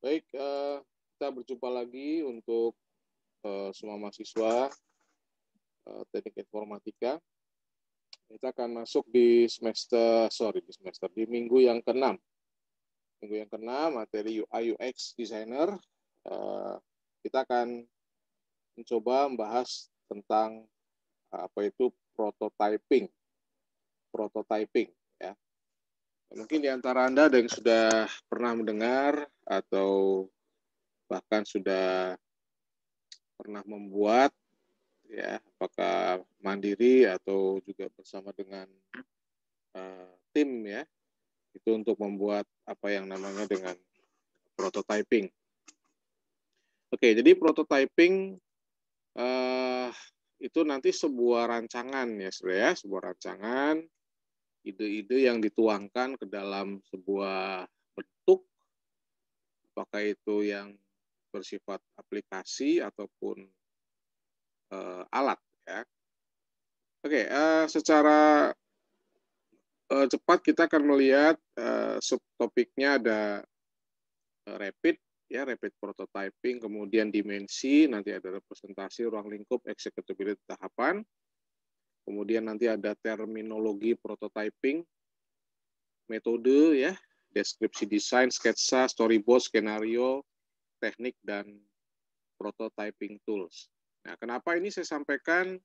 Baik, kita berjumpa lagi untuk semua mahasiswa Teknik Informatika. Kita akan masuk di di minggu yang ke-6. Minggu yang ke-6, materi UI UX Designer. Kita akan mencoba membahas tentang apa itu prototyping. Ya. Mungkin di antara Anda ada yang sudah pernah mendengar atau bahkan sudah pernah membuat, ya, apakah mandiri atau juga bersama dengan tim, ya, itu untuk membuat apa yang namanya dengan prototyping. Oke, jadi prototyping itu nanti sebuah rancangan, ya, saudara, sebuah rancangan ide-ide yang dituangkan ke dalam sebuah bentuk, apakah itu yang bersifat aplikasi ataupun alat, ya. Oke, secara cepat kita akan melihat subtopiknya ada rapid, ya, rapid prototyping, kemudian dimensi, nanti ada representasi ruang lingkup, executability tahapan, kemudian nanti ada terminologi prototyping, metode, ya, deskripsi desain, sketsa, storyboard, skenario, teknik, dan prototyping tools. Nah, kenapa ini saya sampaikan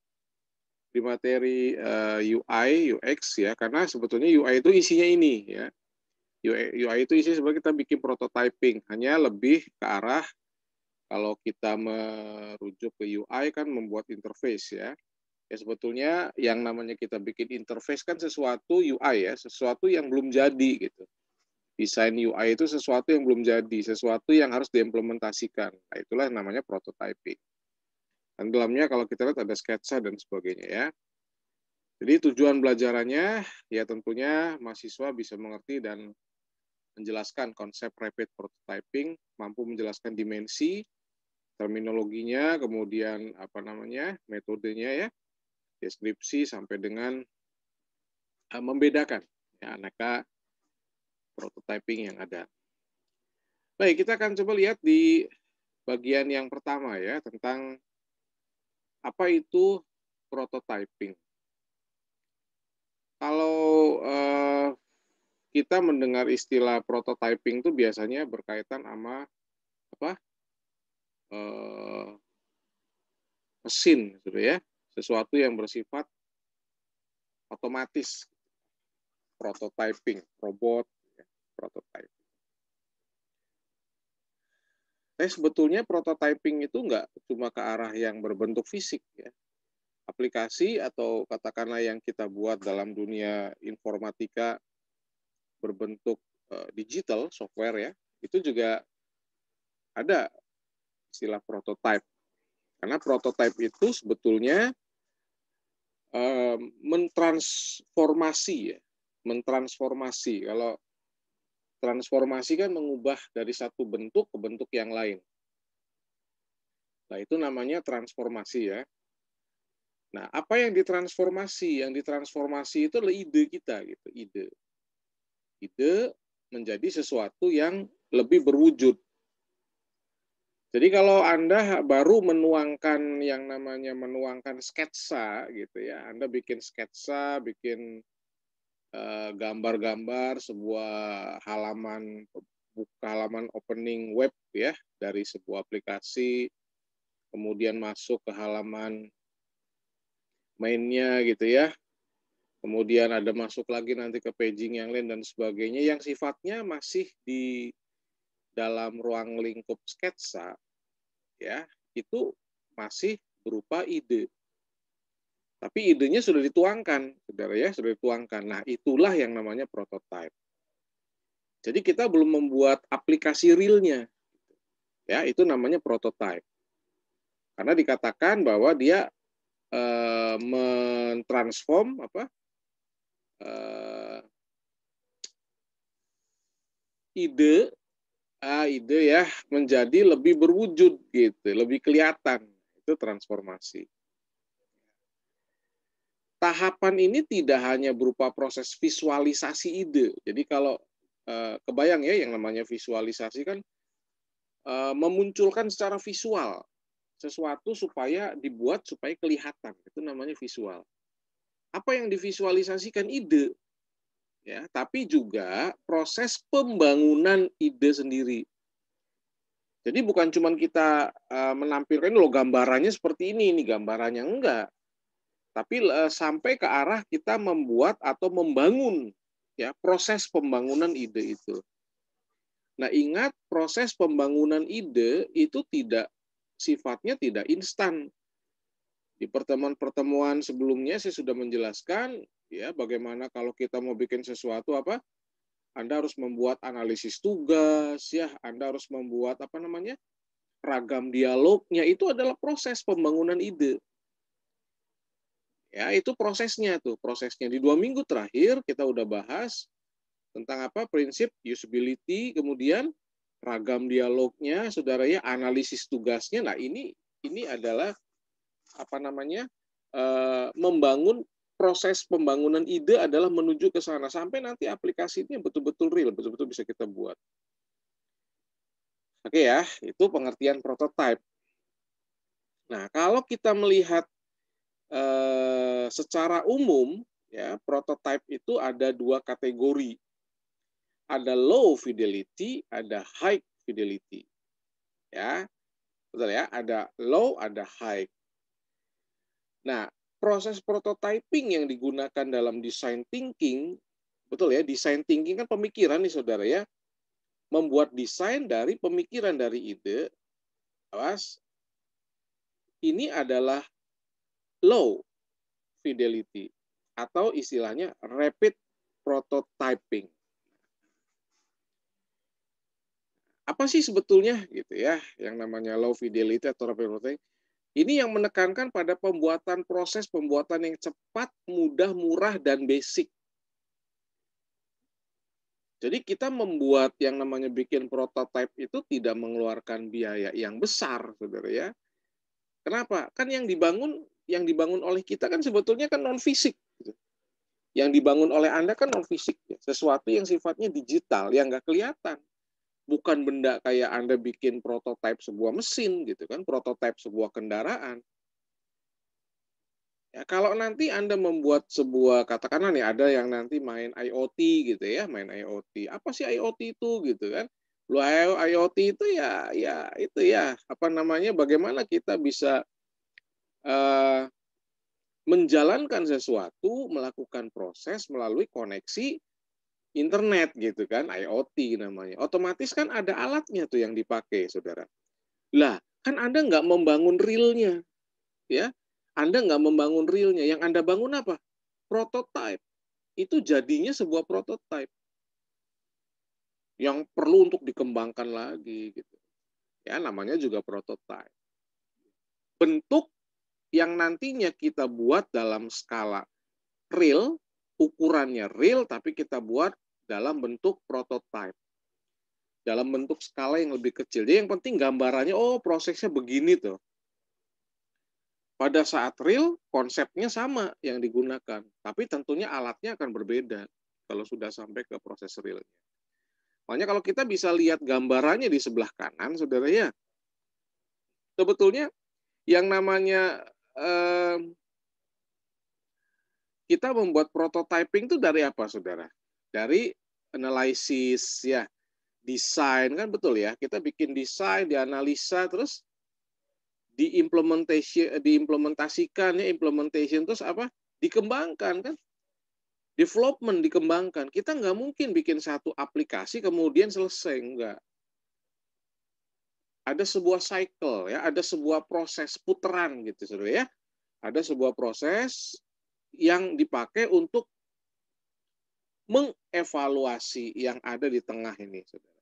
di materi UI, UX, ya, karena sebetulnya UI itu isinya ini, ya. UI itu isinya sebenarnya kita bikin prototyping, hanya lebih ke arah kalau kita merujuk ke UI kan membuat interface, ya. Ya sebetulnya yang namanya kita bikin interface kan sesuatu UI, ya, sesuatu yang belum jadi gitu. Desain UI itu sesuatu yang belum jadi, sesuatu yang harus diimplementasikan. Nah, itulah yang namanya prototyping. Dan dalamnya kalau kita lihat ada sketsa dan sebagainya, ya. Jadi tujuan belajarannya ya tentunya mahasiswa bisa mengerti dan menjelaskan konsep rapid prototyping, mampu menjelaskan dimensi, terminologinya, kemudian apa namanya, metodenya, ya, deskripsi sampai dengan membedakan, ya, aneka prototyping yang ada. Baik, kita akan coba lihat di bagian yang pertama, ya, tentang apa itu prototyping. Kalau kita mendengar istilah prototyping itu biasanya berkaitan sama apa? Mesin, gitu, ya, sesuatu yang bersifat otomatis, prototyping, robot, ya, prototyping. Sebetulnya prototyping itu nggak cuma ke arah yang berbentuk fisik, ya. Aplikasi atau katakanlah yang kita buat dalam dunia informatika berbentuk digital, software, ya, itu juga ada istilah prototype. Karena prototype itu sebetulnya mentransformasi, ya, mentransformasi. Kalau transformasi kan mengubah dari satu bentuk ke bentuk yang lain. Nah, itu namanya transformasi, ya. Nah, apa yang ditransformasi? Yang ditransformasi itu adalah ide kita, gitu, ide. Ide menjadi sesuatu yang lebih berwujud. Jadi kalau Anda baru menuangkan yang namanya menuangkan sketsa, gitu, ya, Anda bikin sketsa, bikin gambar-gambar sebuah halaman opening web, ya, dari sebuah aplikasi, kemudian masuk ke halaman mainnya, gitu, ya, kemudian ada masuk lagi nanti ke paging yang lain dan sebagainya yang sifatnya masih di dalam ruang lingkup sketsa, ya, itu masih berupa ide. Tapi idenya sudah dituangkan, saudara, ya, sudah dituangkan. Nah, itulah yang namanya prototype. Jadi kita belum membuat aplikasi realnya, ya, itu namanya prototype. Karena dikatakan bahwa dia mentransform ide ya menjadi lebih berwujud, gitu, lebih kelihatan. Itu transformasi. Tahapan ini tidak hanya berupa proses visualisasi ide. Jadi kalau kebayang, ya, yang namanya visualisasi kan memunculkan secara visual sesuatu dibuat supaya kelihatan. Itu namanya visual. Apa yang divisualisasikan? Ide. Ya, tapi juga proses pembangunan ide sendiri. Jadi bukan cuma kita menampilkan loh gambarannya seperti ini gambarannya, enggak. Tapi sampai ke arah kita membuat atau membangun ya proses pembangunan ide itu. Nah, ingat proses pembangunan ide itu sifatnya tidak instan. Di pertemuan-pertemuan sebelumnya saya sudah menjelaskan ya bagaimana kalau kita mau bikin sesuatu apa? Anda harus membuat analisis tugas ya, Anda harus membuat ragam dialognya, itu adalah proses pembangunan ide. Ya, itu prosesnya tuh. Prosesnya di 2 minggu terakhir kita udah bahas tentang prinsip usability, kemudian ragam dialognya, saudara ya, analisis tugasnya. Nah, ini adalah membangun proses pembangunan ide adalah menuju ke sana sampai nanti aplikasinya betul-betul real, betul-betul bisa kita buat. Oke ya, itu pengertian prototype. Nah, kalau kita melihat secara umum, ya prototype itu ada 2 kategori. Ada low fidelity, ada high fidelity. Ya, betul ya, ada low, ada high. Nah, proses prototyping yang digunakan dalam design thinking, betul ya, design thinking kan pemikiran nih saudara ya, membuat desain dari pemikiran, dari ide. Awas, ini adalah low fidelity atau istilahnya rapid prototyping. Apa sih sebetulnya gitu ya yang namanya low fidelity atau rapid prototyping? Ini yang menekankan pada proses pembuatan yang cepat, mudah, murah, dan basic. Jadi kita membuat yang namanya bikin prototype itu tidak mengeluarkan biaya yang besar, saudara ya. Kenapa? Kan yang dibangun oleh kita kan sebetulnya kan non fisik. Yang dibangun oleh Anda kan non fisik, sesuatu yang sifatnya digital, yang nggak kelihatan. Bukan benda kayak Anda bikin prototipe sebuah mesin gitu kan, prototipe sebuah kendaraan. Ya, kalau nanti Anda membuat sebuah, katakanlah nih ada yang nanti main IoT gitu ya, main IoT. Apa sih IoT itu gitu kan? Lu IoT itu ya itu ya, bagaimana kita bisa menjalankan sesuatu, melakukan proses melalui koneksi internet gitu kan, IoT namanya. Otomatis kan ada alatnya tuh yang dipakai, saudara. Lah, kan Anda nggak membangun realnya, ya. Anda nggak membangun realnya. Yang Anda bangun apa? Prototype. Itu jadinya sebuah prototype yang perlu untuk dikembangkan lagi gitu. Ya, namanya juga prototype. Bentuk yang nantinya kita buat dalam skala real, ukurannya real, tapi kita buat dalam bentuk prototype. Dalam bentuk skala yang lebih kecil. Jadi yang penting gambarannya, oh prosesnya begini tuh. Pada saat real, konsepnya sama yang digunakan. Tapi tentunya alatnya akan berbeda kalau sudah sampai ke proses realnya. Makanya kalau kita bisa lihat gambarannya di sebelah kanan, saudara ya, sebetulnya yang namanya kita membuat prototyping itu dari apa, saudara? Dari analisis, ya, desain, kan betul ya. Kita bikin desain, dianalisa, terus diimplementasikan, ya, implementation, terus apa? Dikembangkan, kan? Development, dikembangkan. Kita nggak mungkin bikin satu aplikasi kemudian selesai, enggak. Ada sebuah cycle, ya, ada sebuah proses putaran gitu, saudara ya. Ada sebuah proses yang dipakai untuk mengevaluasi yang ada di tengah ini, saudara.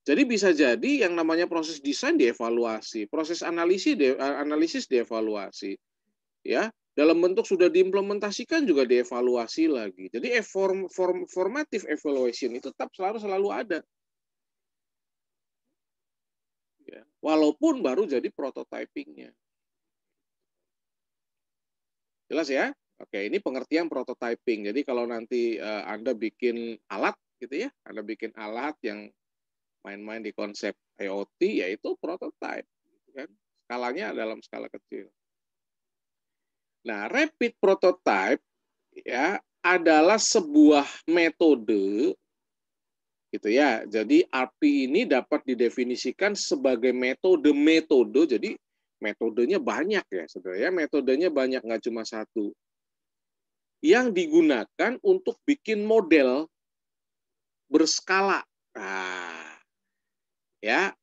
Jadi bisa jadi yang namanya proses desain dievaluasi, proses analisis dievaluasi, ya. Dalam bentuk sudah diimplementasikan juga dievaluasi lagi. Jadi formative evaluation itu tetap selalu ada. Ya, walaupun baru jadi prototypingnya. Jelas ya? Oke, ini pengertian prototyping. Jadi kalau nanti Anda bikin alat gitu ya, Anda bikin alat yang main-main di konsep IoT, yaitu prototype, kan? Skalanya dalam skala kecil. Nah, rapid prototype ya adalah sebuah metode gitu ya. Jadi RP ini dapat didefinisikan sebagai metode. Jadi metodenya banyak ya, saudara ya. Metodenya banyak, nggak cuma satu. Yang digunakan untuk bikin model berskala. Nah, ya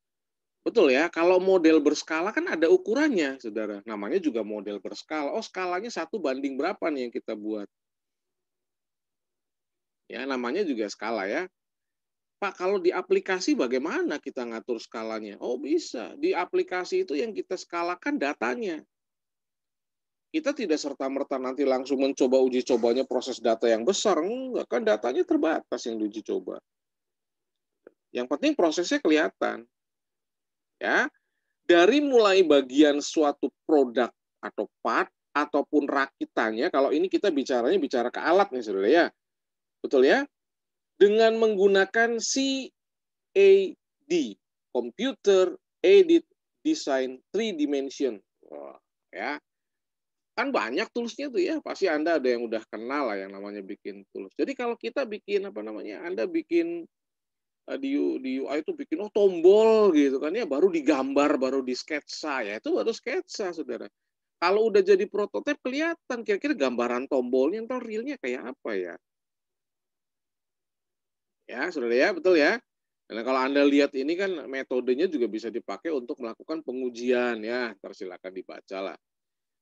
betul ya. Kalau model berskala kan ada ukurannya, saudara. Namanya juga model berskala. Oh, skalanya 1:berapa nih yang kita buat? Ya, namanya juga skala ya. Pak, kalau di aplikasi bagaimana kita ngatur skalanya? Oh, bisa. Di aplikasi itu yang kita skalakan datanya. Kita tidak serta-merta nanti langsung mencoba uji cobanya proses data yang besar. Enggak, kan datanya terbatas yang diuji coba. Yang penting prosesnya kelihatan. Ya, dari mulai bagian suatu produk atau part ataupun rakitannya, kalau ini kita bicara ke alat nih, saudara ya. Betul ya? Dengan menggunakan CAD, Computer Aided Design 3 Dimension. Wah, ya. Kan banyak toolsnya tuh ya, pasti Anda ada yang udah kenal lah yang namanya bikin tools. Jadi kalau kita bikin Anda bikin di UI itu bikin tombol gitu kan ya, baru digambar, baru di sketsa ya, itu baru sketsa, saudara. Kalau udah jadi prototipe kelihatan kira-kira gambaran tombolnya ntar realnya kayak apa ya. Ya, saudara ya, betul ya. Nah, kalau Anda lihat ini kan metodenya juga bisa dipakai untuk melakukan pengujian ya, silakan dibaca lah.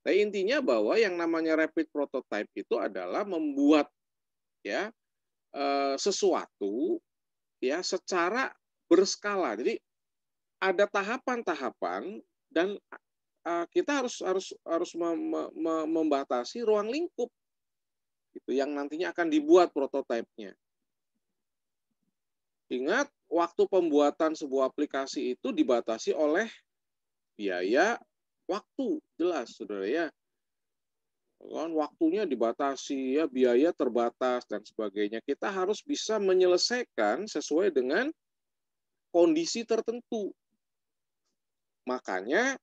Nah, intinya bahwa yang namanya rapid prototype itu adalah membuat ya sesuatu ya secara berskala. Jadi ada tahapan-tahapan dan kita harus membatasi ruang lingkup itu yang nantinya akan dibuat prototipenya. Ingat, waktu pembuatan sebuah aplikasi itu dibatasi oleh biaya, waktu, jelas, saudara ya. Kan waktunya dibatasi, ya biaya terbatas dan sebagainya. Kita harus bisa menyelesaikan sesuai dengan kondisi tertentu. Makanya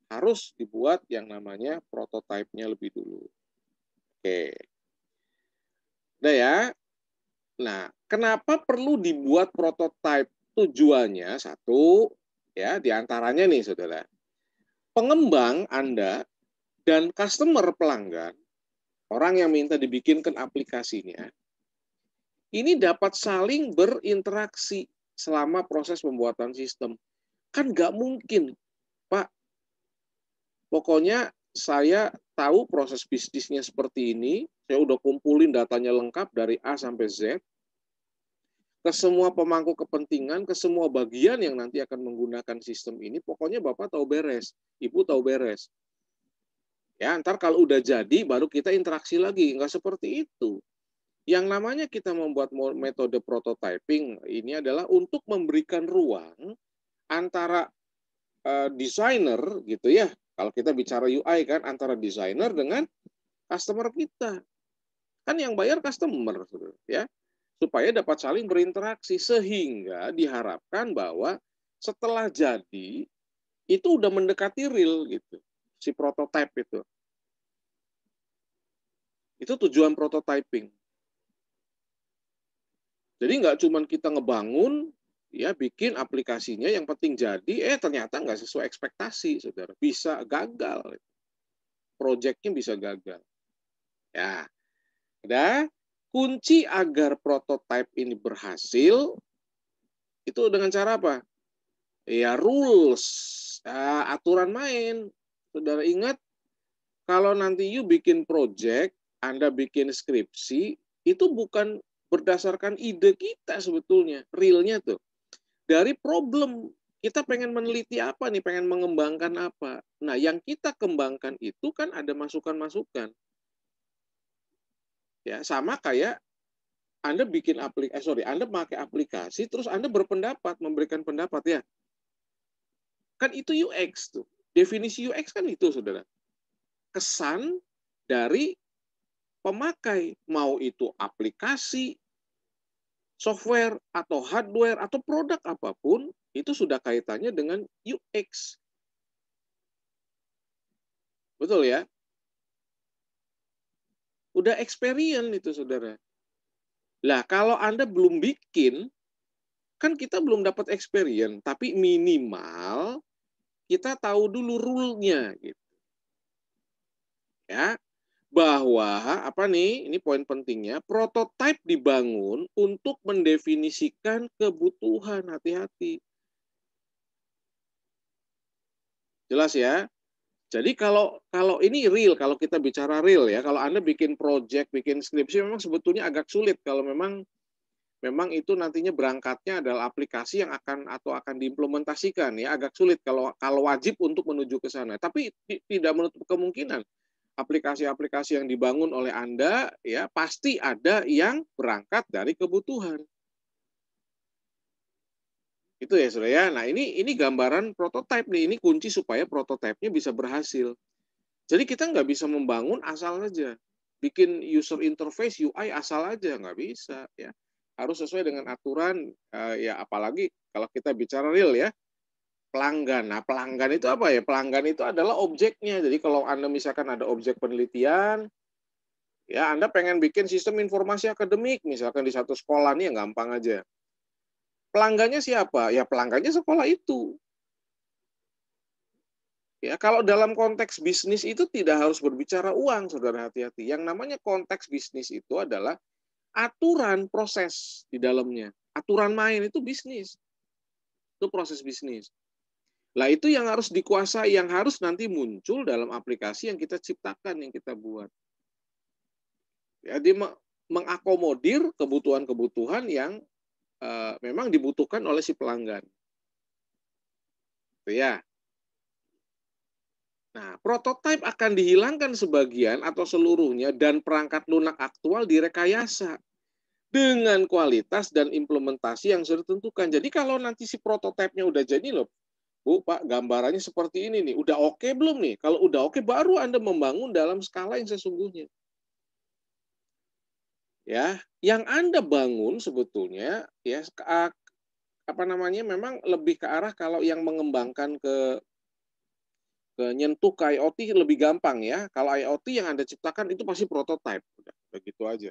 harus dibuat yang namanya prototipenya lebih dulu. Oke. Udah ya. Nah, kenapa perlu dibuat prototipe? Tujuannya satu, ya, diantaranya nih, saudara. Pengembang Anda dan customer pelanggan, orang yang minta dibikinkan aplikasinya, ini dapat saling berinteraksi selama proses pembuatan sistem. Kan nggak mungkin, Pak. Pokoknya saya tahu proses bisnisnya seperti ini, saya udah kumpulin datanya lengkap dari A sampai Z, ke semua pemangku kepentingan, ke semua bagian yang nanti akan menggunakan sistem ini, pokoknya Bapak tahu beres, Ibu tahu beres. Ya, ntar kalau udah jadi, baru kita interaksi lagi. Nggak seperti itu. Yang namanya kita membuat metode prototyping, ini adalah untuk memberikan ruang antara desainer, gitu ya, kalau kita bicara UI kan, antara desainer dengan customer kita. Kan yang bayar customer, ya. Supaya dapat saling berinteraksi sehingga diharapkan bahwa setelah jadi itu udah mendekati real gitu si prototype itu. Itu tujuan prototyping. Jadi nggak cuma kita ngebangun ya bikin aplikasinya yang penting jadi ternyata nggak sesuai ekspektasi, saudara, bisa gagal, proyeknya bisa gagal. Ya, ada kunci agar prototype ini berhasil itu dengan cara apa? Ya rules, aturan main. Saudara ingat, kalau nanti you bikin project, Anda bikin skripsi, itu bukan berdasarkan ide kita sebetulnya, realnya tuh. Dari problem, kita pengen meneliti apa nih, pengen mengembangkan apa. Nah, yang kita kembangkan itu kan ada masukan-masukan. Ya, sama kayak Anda bikin Anda pakai aplikasi, terus Anda berpendapat, memberikan pendapat ya. Kan itu UX tuh. Definisi UX kan itu, saudara. Kesan dari pemakai, mau itu aplikasi, software atau hardware atau produk apapun itu sudah kaitannya dengan UX. Betul ya? Udah experience itu, saudara. Lah, kalau Anda belum bikin, kan kita belum dapat experience, tapi minimal kita tahu dulu rule-nya gitu. Ya, bahwa apa nih? Ini poin pentingnya, prototipe dibangun untuk mendefinisikan kebutuhan. Hati-hati. Jelas ya? Jadi kalau ini real, kalau kita bicara real ya, kalau Anda bikin project, bikin skripsi memang sebetulnya agak sulit kalau memang itu nantinya berangkatnya adalah aplikasi yang akan diimplementasikan ya, agak sulit kalau wajib untuk menuju ke sana. Tapi tidak menutup kemungkinan aplikasi-aplikasi yang dibangun oleh Anda ya pasti ada yang berangkat dari kebutuhan. Itu ya, Saudara ya. Nah, ini gambaran prototipe nih. Ini kunci supaya prototipenya bisa berhasil. Jadi kita nggak bisa membangun asal saja. Bikin user interface UI asal aja nggak bisa ya. Harus sesuai dengan aturan ya, apalagi kalau kita bicara real ya. Pelanggan. Nah, pelanggan itu apa ya? Pelanggan itu adalah objeknya. Jadi kalau Anda misalkan ada objek penelitian, ya Anda pengen bikin sistem informasi akademik misalkan di satu sekolah nih yang gampang aja. Pelanggannya siapa? Ya pelanggannya sekolah itu. Ya, kalau dalam konteks bisnis itu tidak harus berbicara uang, saudara, hati-hati. Yang namanya konteks bisnis itu adalah aturan proses di dalamnya. Aturan main itu bisnis. Itu proses bisnis. Lah itu yang harus dikuasai, yang harus nanti muncul dalam aplikasi yang kita ciptakan, yang kita buat. Jadi mengakomodir kebutuhan-kebutuhan yang memang dibutuhkan oleh si pelanggan. Itu ya. Nah, prototipe akan dihilangkan sebagian atau seluruhnya dan perangkat lunak aktual direkayasa dengan kualitas dan implementasi yang sudah ditentukan. Jadi kalau nanti si prototipenya udah jadi loh, Bu, Pak, gambarannya seperti ini nih, udah oke belum nih? Kalau udah oke, baru Anda membangun dalam skala yang sesungguhnya. Ya, yang Anda bangun sebetulnya ya apa namanya memang lebih ke arah kalau yang mengembangkan ke nyentuh ke IoT lebih gampang ya. Kalau IoT yang Anda ciptakan itu pasti prototype. Udah, begitu aja.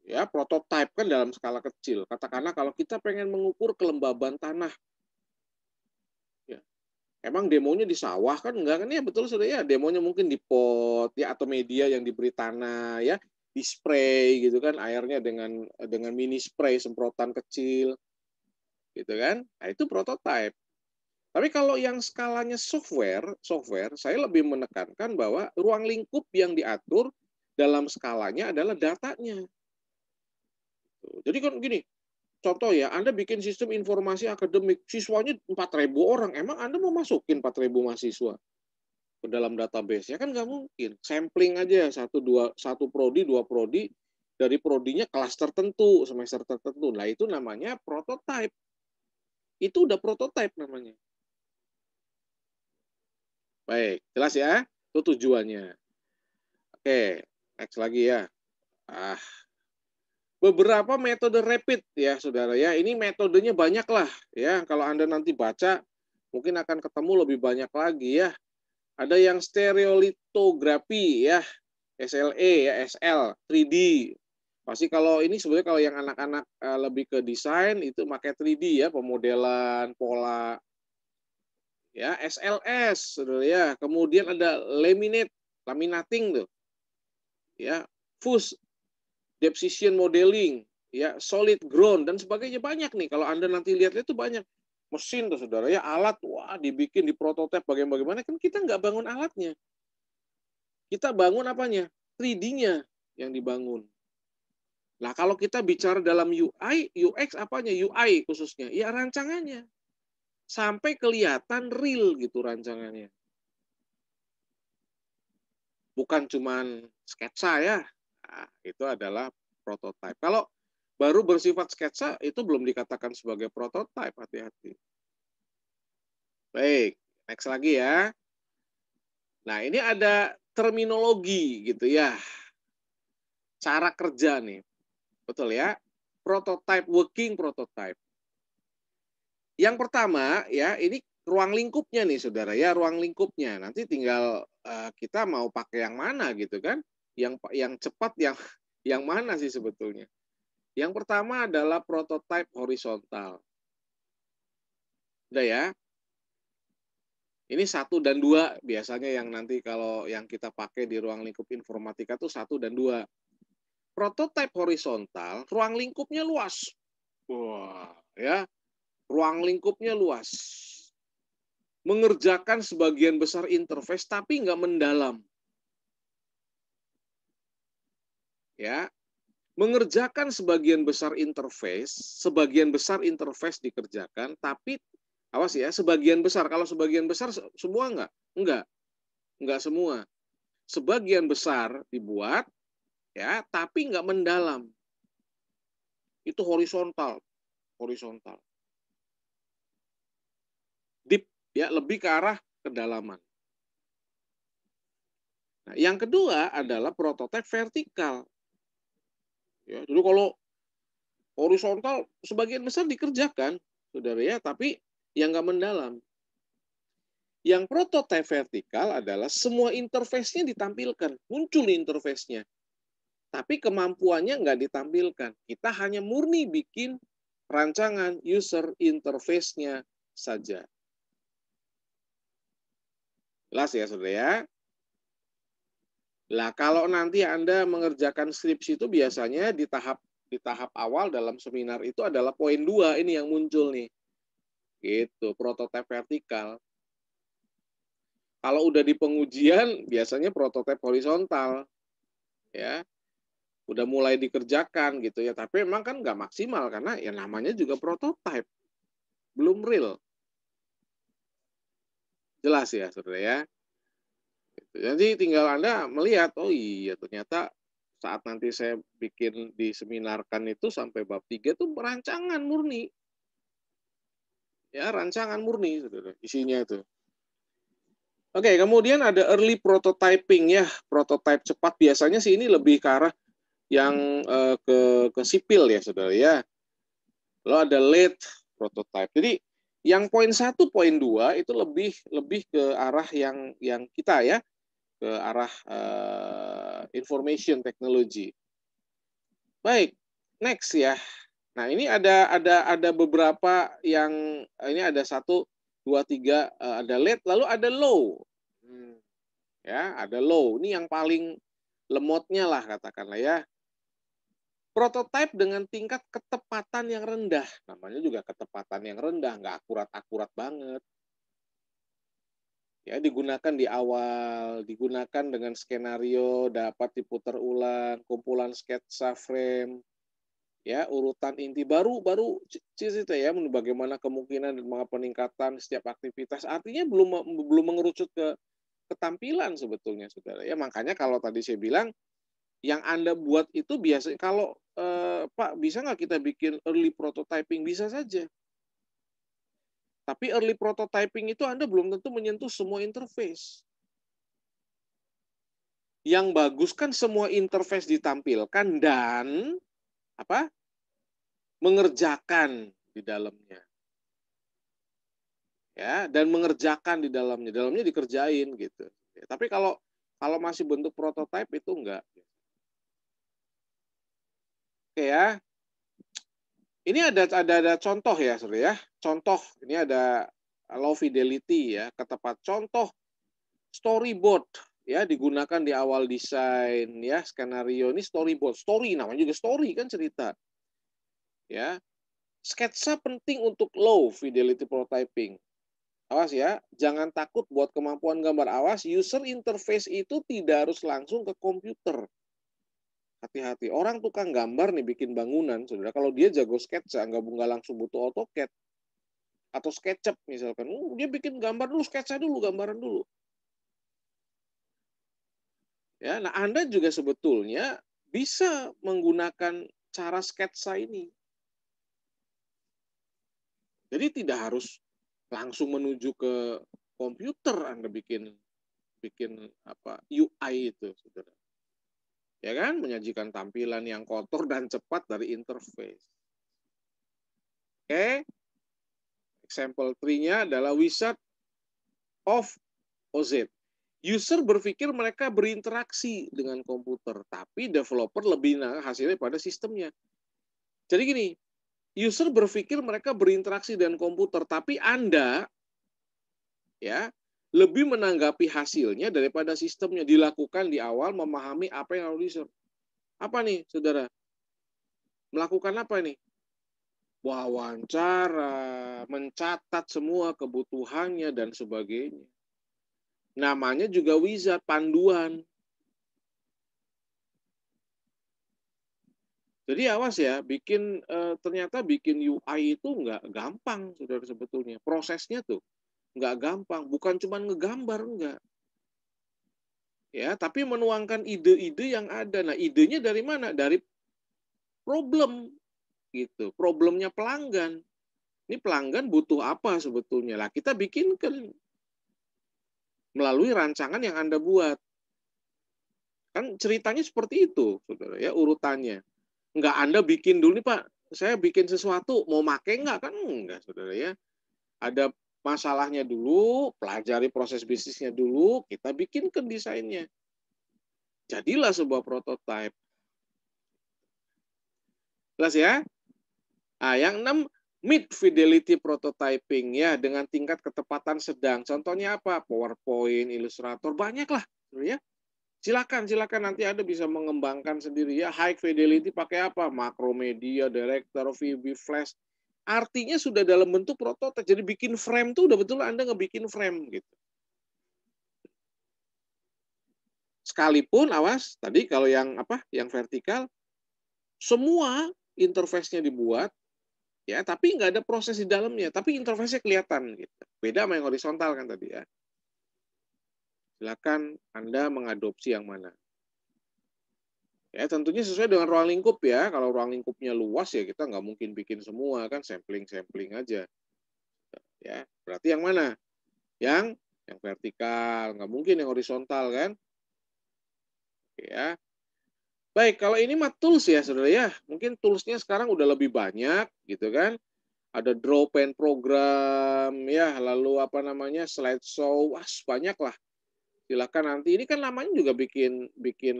Ya, prototype kan dalam skala kecil. Katakanlah kalau kita pengen mengukur kelembaban tanah. Ya. Emang demonya di sawah kan enggak kan ya, betul sudah ya. Demonya mungkin di pot ya atau media yang diberi tanah ya, di spray gitu kan airnya dengan mini spray semprotan kecil. Gitu kan? Nah, itu prototype. Tapi kalau yang skalanya software, saya lebih menekankan bahwa ruang lingkup yang diatur dalam skalanya adalah datanya. Jadi kan gini, contoh ya, Anda bikin sistem informasi akademik, siswanya 4.000 orang, emang Anda mau masukin 4.000 mahasiswa ke dalam database? Ya kan nggak mungkin. Sampling aja, satu prodi, dua prodi, dari prodinya kelas tertentu, semester tertentu. Nah itu namanya prototype. Itu udah prototype namanya. Baik, jelas ya? Itu tujuannya. Oke, next lagi ya. Beberapa metode rapid ya, saudara ya. Ini metodenya banyak lah ya. Kalau Anda nanti baca, mungkin akan ketemu lebih banyak lagi ya. Ada yang stereolitografi ya, SLE ya, SL, 3D. Pasti kalau ini sebenarnya kalau yang anak-anak lebih ke desain itu pakai 3D ya, pemodelan pola ya, SLS saudara ya. Kemudian ada laminating tuh. Ya, fuse deposition modeling, ya, solid ground dan sebagainya banyak nih. Kalau Anda nanti lihat itu banyak mesin tuh saudara ya, alat wah dibikin di prototipe bagaimana kan kita nggak bangun alatnya. Kita bangun apanya? 3D-nya yang dibangun. Nah, kalau kita bicara dalam UI, UX apanya? UI khususnya, ya rancangannya. Sampai kelihatan real gitu rancangannya. Bukan cuman sketsa ya. Nah, itu adalah prototipe. Kalau baru bersifat sketsa itu belum dikatakan sebagai prototipe, hati-hati. Baik, next lagi ya. Nah, ini ada terminologi gitu ya. Cara kerja nih. Betul ya? prototype, working prototype. Yang pertama ya, ini ruang lingkupnya nih saudara ya, ruang lingkupnya. Nanti tinggal kita mau pakai yang mana gitu kan? Yang cepat yang mana sih sebetulnya? Yang pertama adalah prototype horizontal. Udah ya. Ini 1 dan 2 biasanya yang nanti kalau yang kita pakai di ruang lingkup informatika itu 1 dan 2. Prototype horizontal, ruang lingkupnya luas. Wah, ya. Ruang lingkupnya luas. Mengerjakan sebagian besar interface tapi nggak mendalam. Ya. Mengerjakan sebagian besar interface dikerjakan, tapi awas ya, sebagian besar. Kalau sebagian besar semua enggak semua. Sebagian besar dibuat, ya, tapi nggak mendalam. Itu horizontal. Deep, ya, lebih ke arah kedalaman. Nah, yang kedua adalah prototipe vertikal. Ya, jadi kalau horizontal sebagian besar dikerjakan, saudara ya, tapi yang nggak mendalam. Yang prototipe vertikal adalah semua interface-nya ditampilkan, muncul interface-nya. Tapi kemampuannya nggak ditampilkan. Kita hanya murni bikin rancangan user interface-nya saja. Jelas ya, saudara ya? Lah, kalau nanti Anda mengerjakan skripsi itu biasanya di tahap awal dalam seminar itu adalah poin 2 ini yang muncul nih. Gitu, prototipe vertikal. Kalau udah di pengujian biasanya prototipe horizontal. Ya. Udah mulai dikerjakan gitu ya, tapi memang kan nggak maksimal karena ya namanya juga prototipe, belum real. Jelas ya, saudara ya. Jadi tinggal Anda melihat, oh iya ternyata saat nanti saya bikin di seminarkan itu sampai bab 3 itu rancangan murni. Ya, rancangan murni, saudara, isinya itu. Oke, kemudian ada early prototyping ya, prototype cepat biasanya sih ini lebih ke arah yang ke sipil ya, saudara ya. Lalu ada late prototype. Jadi yang poin 1, poin 2 itu lebih ke arah yang kita ya, ke arah information technology. Baik, next ya. Nah, ini ada beberapa yang ini ada 1 2 3 ada late lalu ada low. Ya, ada low. Ini yang paling lemotnya lah katakanlah ya. Prototipe dengan tingkat ketepatan yang rendah. Namanya juga ketepatan yang rendah, nggak akurat-akurat banget. Ya, digunakan di awal, digunakan dengan skenario dapat diputar ulang, kumpulan sketsa frame, ya, urutan inti baru cerita ya, bagaimana kemungkinan dan peningkatan setiap aktivitas. Artinya belum mengerucut ke ketampilan sebetulnya, saudara. Ya, makanya kalau tadi saya bilang yang Anda buat itu biasanya kalau Pak, bisa nggak kita bikin early prototyping? Bisa saja. Tapi early prototyping itu Anda belum tentu menyentuh semua interface. Yang bagus kan semua interface ditampilkan dan apa? Mengerjakan di dalamnya. Ya, dan mengerjakan di dalamnya. Dalamnya dikerjain gitu. Ya, tapi kalau masih bentuk prototype itu enggak. Oke ya. Ini ada contoh ya, saudara ya. Contoh, ini ada low fidelity ya, ketepat contoh storyboard ya digunakan di awal desain ya, skenario ini storyboard. Story namanya juga story kan cerita. Ya. Sketsa penting untuk low fidelity prototyping. Awas ya, jangan takut buat kemampuan gambar. Awas, user interface itu tidak harus langsung ke komputer. Hati-hati, orang tukang gambar nih bikin bangunan, saudara. Kalau dia jago sketsa, nggak langsung butuh AutoCAD atau SketchUp misalkan. Dia bikin gambar dulu, sketsa dulu, gambaran dulu. Ya, nah Anda juga sebetulnya bisa menggunakan cara sketsa ini. Jadi tidak harus langsung menuju ke komputer Anda bikin apa UI itu, saudara. Ya kan? Menyajikan tampilan yang kotor dan cepat dari interface. Oke. Example 3-nya adalah wizard of OZ. User berpikir mereka berinteraksi dengan komputer, tapi developer lebih hasilnya pada sistemnya. Jadi gini, user berpikir mereka berinteraksi dengan komputer, tapi Anda ya lebih menanggapi hasilnya daripada sistemnya. Dilakukan di awal memahami apa yang harus user. Apa nih, saudara? Melakukan apa nih? Wawancara, mencatat semua kebutuhannya dan sebagainya. Namanya juga wizard, panduan. Jadi awas ya, ternyata bikin UI itu nggak gampang, saudara, sebetulnya. Prosesnya tuh nggak gampang, bukan cuma ngegambar, enggak. Ya, tapi menuangkan ide-ide yang ada. Nah, idenya dari mana? Dari problem, gitu. Problemnya pelanggan. Ini pelanggan butuh apa sebetulnya? Lah, kita bikinkan melalui rancangan yang Anda buat. Kan ceritanya seperti itu, saudara, ya, urutannya. Nggak Anda bikin dulu nih, Pak, saya bikin sesuatu, mau make nggak? Kan enggak, saudara, ya. Ada masalahnya dulu, pelajari proses bisnisnya dulu, kita bikinkan desainnya. Jadilah sebuah prototype. Jelas ya? Nah, yang 6, mid fidelity prototyping, ya, dengan tingkat ketepatan sedang. Contohnya apa? PowerPoint, Illustrator, banyak lah, ya. Silakan nanti Anda bisa mengembangkan sendiri ya. High fidelity pakai apa? Macromedia, Director, VB, Flash. Artinya sudah dalam bentuk prototipe. Jadi bikin frame tuh udah betul Anda ngebikin frame gitu. Sekalipun awas tadi kalau yang apa? Yang vertikal semua interface-nya dibuat ya, tapi nggak ada proses di dalamnya, tapi interface-nya kelihatan gitu. Beda sama yang horizontal kan tadi ya. Silakan Anda mengadopsi yang mana. Ya, tentunya sesuai dengan ruang lingkup ya. Kalau ruang lingkupnya luas ya kita nggak mungkin bikin semua kan, sampling aja. Ya, berarti yang mana? Yang vertikal, nggak mungkin yang horizontal kan? Ya. Baik, kalau ini mah tools ya, saudara ya. Mungkin toolsnya sekarang udah lebih banyak gitu kan. Ada draw pen program ya, lalu apa namanya slideshow, wah banyak lah. Silakan nanti ini kan namanya juga bikin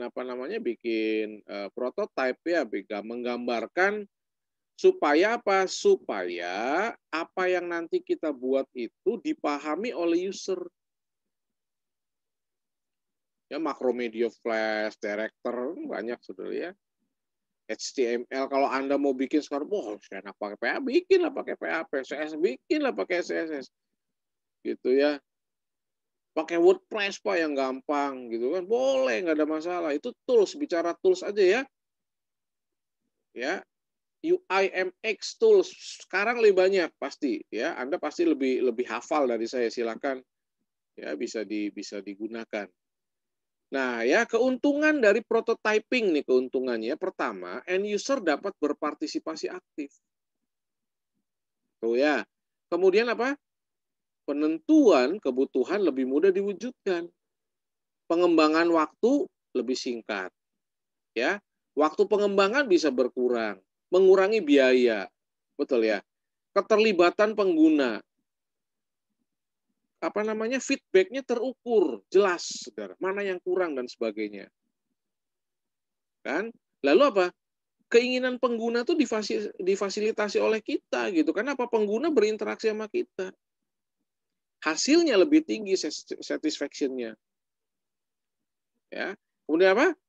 apa namanya bikin prototype ya, menggambarkan supaya apa? Supaya apa yang nanti kita buat itu dipahami oleh user. Ya, Macromedia Flash, Director, banyak saudara ya. HTML kalau Anda mau bikin sekarang, wah, enak pakai PHP, bikin lah pakai PHP, CSS bikin lah pakai CSS. Gitu ya. Pakai WordPress Pak yang gampang gitu kan. Boleh, nggak ada masalah. Itu tools, bicara tools aja ya. Ya, UIMX tools sekarang lebih banyak pasti ya. Anda pasti lebih hafal dari saya, silakan ya bisa digunakan. Nah, ya keuntungan dari prototyping nih keuntungannya. Pertama, end user dapat berpartisipasi aktif. Tuh ya. Kemudian apa? Penentuan kebutuhan lebih mudah diwujudkan. Pengembangan waktu lebih singkat. Ya. Waktu pengembangan bisa berkurang, mengurangi biaya. Betul ya. Keterlibatan pengguna, apa namanya, feedback-nya terukur, jelas, saudara, mana yang kurang dan sebagainya. Kan? Lalu apa? Keinginan pengguna tuh difasilitasi oleh kita gitu. Karena apa? Pengguna berinteraksi sama kita. Hasilnya lebih tinggi satisfaction-nya. Ya. Kemudian apa?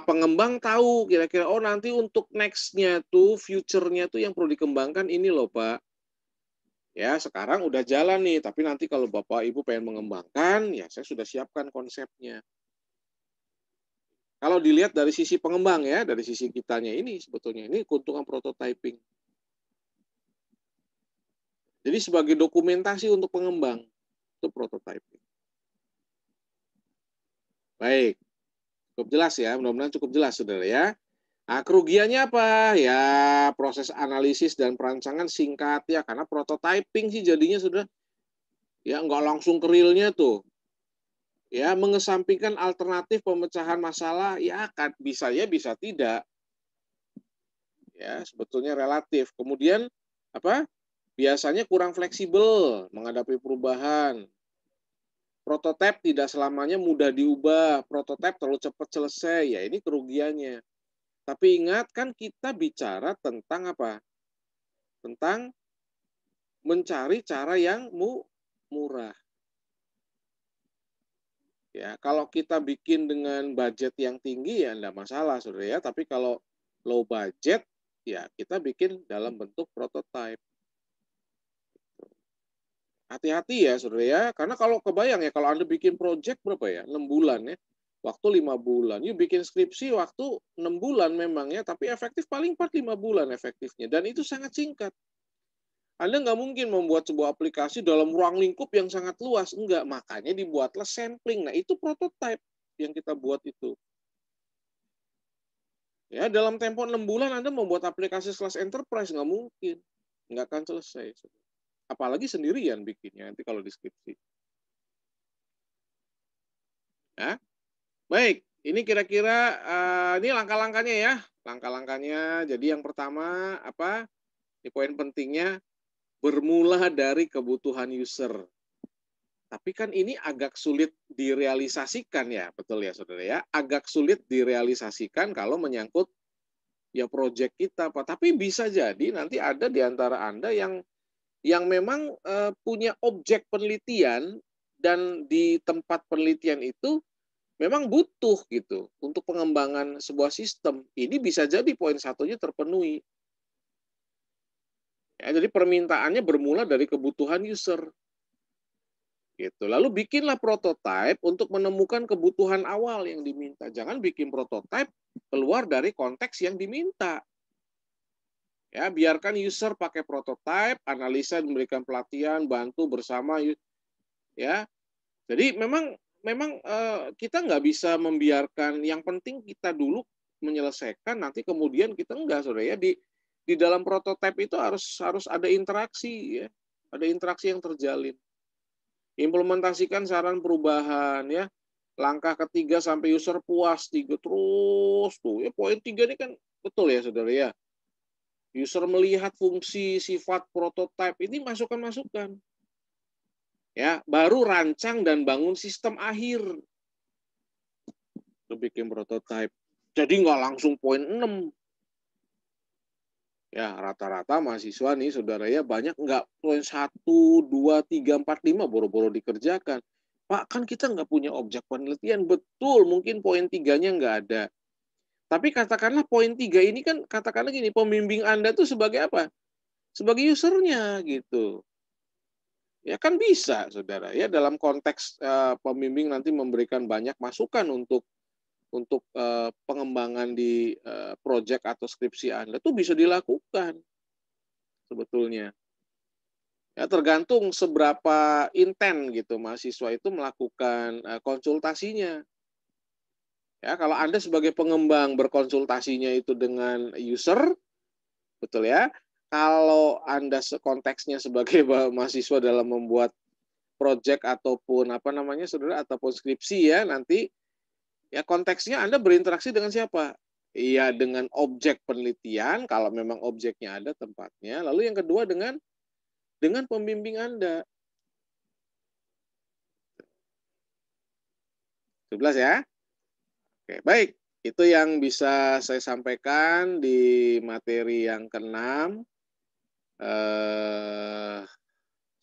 Pengembang tahu kira-kira oh nanti untuk next-nya tuh, future-nya tuh yang perlu dikembangkan ini loh, Pak. Ya, sekarang udah jalan nih, tapi nanti kalau Bapak Ibu pengen mengembangkan, ya saya sudah siapkan konsepnya. Kalau dilihat dari sisi pengembang ya, dari sisi kitanya ini sebetulnya ini keuntungan prototyping. Jadi sebagai dokumentasi untuk pengembang itu prototyping. Baik, cukup jelas ya, mudah-mudahan cukup jelas saudara ya. Nah, kerugiannya apa? Ya proses analisis dan perancangan singkat ya, karena prototyping sih jadinya sudah ya nggak langsung ke realnya tuh. Ya, mengesampingkan alternatif pemecahan masalah, ya kan bisa ya, bisa tidak. Ya, sebetulnya relatif. Kemudian apa? Biasanya kurang fleksibel menghadapi perubahan. Prototipe tidak selamanya mudah diubah, prototipe terlalu cepat selesai, ya ini kerugiannya. Tapi ingat kan kita bicara tentang apa? Tentang mencari cara yang murah. Ya, kalau kita bikin dengan budget yang tinggi ya enggak masalah, Saudara ya. Tapi kalau low budget ya kita bikin dalam bentuk prototype. Hati-hati ya, Saudara ya. Karena kalau kebayang ya kalau Anda bikin project berapa ya? 6 bulan ya. Waktu 5 bulan. You bikin skripsi waktu 6 bulan memang ya, tapi efektif paling 4-5 bulan efektifnya. Dan itu sangat singkat. Anda nggak mungkin membuat sebuah aplikasi dalam ruang lingkup yang sangat luas. Enggak, makanya dibuatlah sampling. Nah, itu prototype yang kita buat itu. Ya, dalam tempo 6 bulan Anda membuat aplikasi kelas enterprise, nggak mungkin. Nggak akan selesai. Apalagi sendirian bikinnya, nanti kalau deskripsi. Ya. Baik, ini kira-kira ini langkah-langkahnya ya. Langkah-langkahnya, jadi yang pertama, apa? Ini poin pentingnya, bermula dari kebutuhan user. Tapi kan ini agak sulit direalisasikan ya, betul ya Saudara ya? Agak sulit direalisasikan kalau menyangkut ya proyek kita, Pak. Tapi bisa jadi nanti ada di antara Anda yang memang punya objek penelitian dan di tempat penelitian itu memang butuh gitu untuk pengembangan sebuah sistem. Ini bisa jadi poin satunya terpenuhi. Ya, jadi permintaannya bermula dari kebutuhan user. Gitu. Lalu bikinlah prototipe untuk menemukan kebutuhan awal yang diminta. Jangan bikin prototipe keluar dari konteks yang diminta. Ya, biarkan user pakai prototipe, analisa, memberikan pelatihan, bantu bersama ya. Jadi memang kita nggak bisa membiarkan, yang penting kita dulu menyelesaikan, nanti kemudian kita enggak, Saudara ya. Di dalam prototipe itu harus ada interaksi ya. Ada interaksi yang terjalin. Implementasikan saran perubahan ya. Langkah ketiga sampai user puas, tiga terus tuh. Ya poin 3 ini kan betul ya Saudara ya. User melihat fungsi, sifat prototipe, ini masukan-masukan. Ya, baru rancang dan bangun sistem akhir. Lu bikin prototipe. Jadi nggak langsung poin 6. Ya, rata-rata mahasiswa nih, Saudara ya, banyak nggak poin 1, 2, 3, 4, 5 boro-boro dikerjakan. Pak, kan kita nggak punya objek penelitian. Betul, mungkin poin 3-nya nggak ada. Tapi katakanlah poin 3 ini kan, katakanlah gini, pembimbing Anda tuh sebagai apa? Sebagai usernya gitu. Ya kan bisa, Saudara. Ya, dalam konteks pembimbing nanti memberikan banyak masukan untuk pengembangan di proyek atau skripsi Anda tuh bisa dilakukan sebetulnya. Ya, tergantung seberapa inten gitu mahasiswa itu melakukan konsultasinya. Ya, kalau Anda sebagai pengembang berkonsultasinya itu dengan user, betul ya. Kalau Anda konteksnya sebagai mahasiswa dalam membuat proyek ataupun apa namanya Saudara, ataupun skripsi ya, nanti ya konteksnya Anda berinteraksi dengan siapa? Iya, dengan objek penelitian kalau memang objeknya ada tempatnya. Lalu yang kedua dengan pembimbing Anda. 11 ya. Oke, baik. Itu yang bisa saya sampaikan di materi yang ke-6,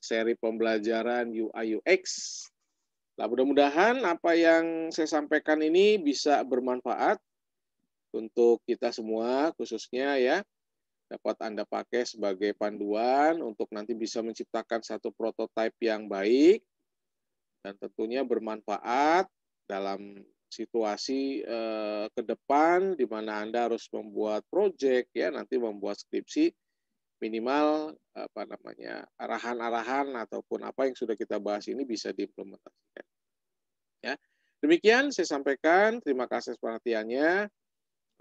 seri pembelajaran UI UX. Nah, mudah-mudahan apa yang saya sampaikan ini bisa bermanfaat untuk kita semua, khususnya ya, dapat Anda pakai sebagai panduan untuk nanti bisa menciptakan satu prototipe yang baik dan tentunya bermanfaat dalam situasi ke depan di mana Anda harus membuat proyek ya, nanti membuat skripsi, minimal apa namanya arahan-arahan ataupun apa yang sudah kita bahas ini bisa diimplementasikan. Ya. Demikian saya sampaikan, terima kasih atas perhatiannya.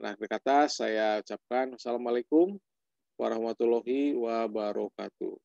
Nah, akhir kata saya ucapkan Assalamualaikum warahmatullahi wabarakatuh.